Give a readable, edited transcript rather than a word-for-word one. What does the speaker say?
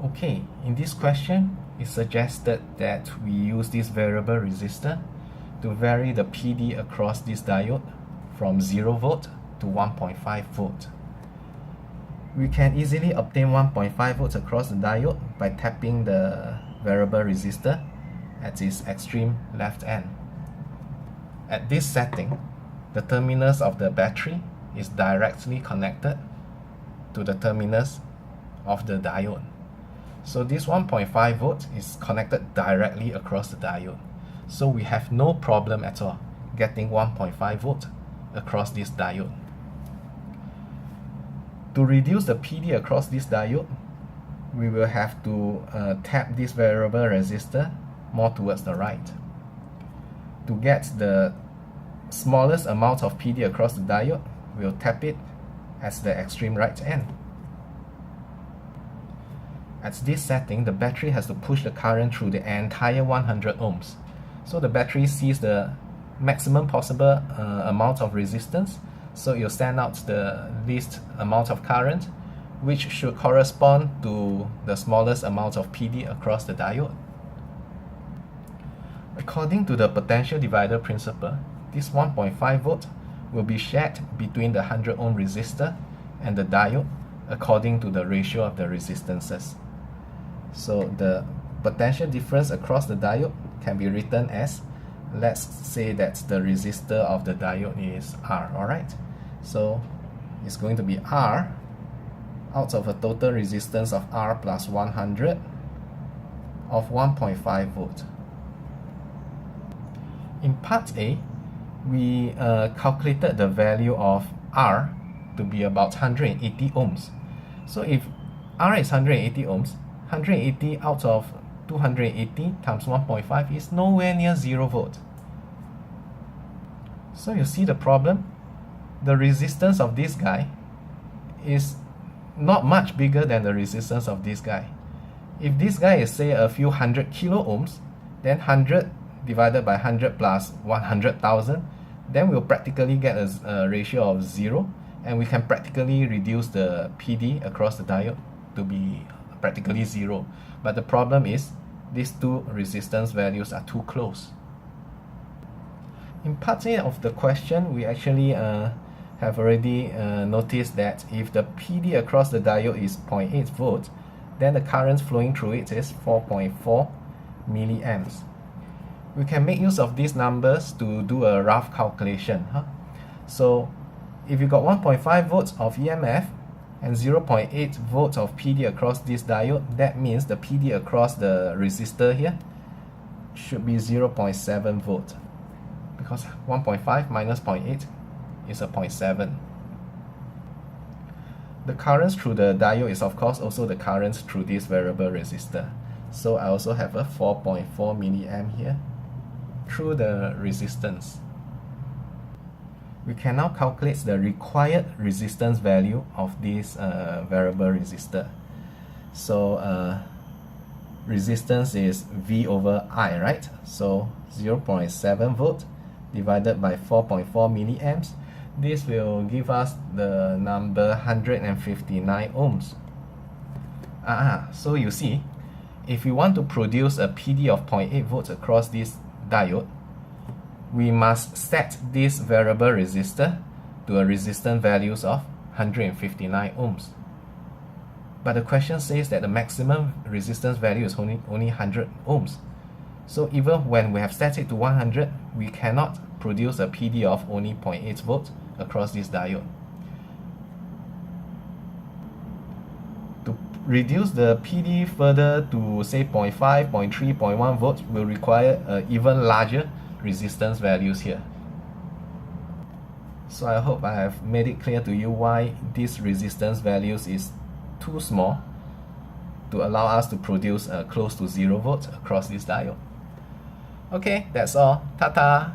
Okay, in this question, it suggested that we use this variable resistor to vary the PD across this diode from 0 volt to 1.5 volt. We can easily obtain 1.5 volts across the diode by tapping the variable resistor at its extreme left end. At this setting, the terminus of the battery is directly connected to the terminus of the diode. So this 1.5 volt is connected directly across the diode. So we have no problem at all getting 1.5 volt across this diode. To reduce the PD across this diode, we will have to tap this variable resistor more towards the right. To get the smallest amount of PD across the diode, we'll tap it at the extreme right end. At this setting, the battery has to push the current through the entire 100 ohms. So the battery sees the maximum possible amount of resistance, so it will send out the least amount of current, which should correspond to the smallest amount of PD across the diode. According to the potential divider principle, this 1.5 volt will be shared between the 100 ohm resistor and the diode according to the ratio of the resistances. So the potential difference across the diode can be written as, let's say that the resistor of the diode is R, alright? So it's going to be R out of a total resistance of R plus 100 of 1.5 volt. In part A, we calculated the value of R to be about 180 ohms. So if R is 180 ohms, 180 out of 280 times 1.5 is nowhere near 0 volt. So you see the problem? The resistance of this guy is not much bigger than the resistance of this guy. If this guy is, say, a few hundred kilo ohms, then 100 divided by 100 plus 100,000, then we'll practically get a ratio of 0, and we can practically reduce the PD across the diode to be practically 0. But the problem is these two resistance values are too close. In part A of the question, we actually have already noticed that if the PD across the diode is 0.8 volt, then the current flowing through it is 4.4 milliamps. We can make use of these numbers to do a rough calculation. So if you got 1.5 volts of EMF and 0.8 volts of PD across this diode, that means the PD across the resistor here should be 0.7 volt, because 1.5 minus 0.8 is a 0.7. The current through the diode is of course also the current through this variable resistor. So I also have a 4.4 milliamp here through the resistance. We can now calculate the required resistance value of this variable resistor. So resistance is V over I, right? So 0.7 volt divided by 4.4 milliamps. This will give us the number 159 ohms. So you see, if we want to produce a PD of 0.8 volts across this diode, we must set this variable resistor to a resistance values of 159 ohms. But the question says that the maximum resistance value is only 100 ohms. So even when we have set it to 100, we cannot produce a PD of only 0.8 volts across this diode. To reduce the PD further to say 0.5, 0.3, 0.1 volts will require even larger resistance values here. So I hope I have made it clear to you why this resistance values is too small to allow us to produce close to 0 volts across this diode. Okay, that's all. Ta-ta!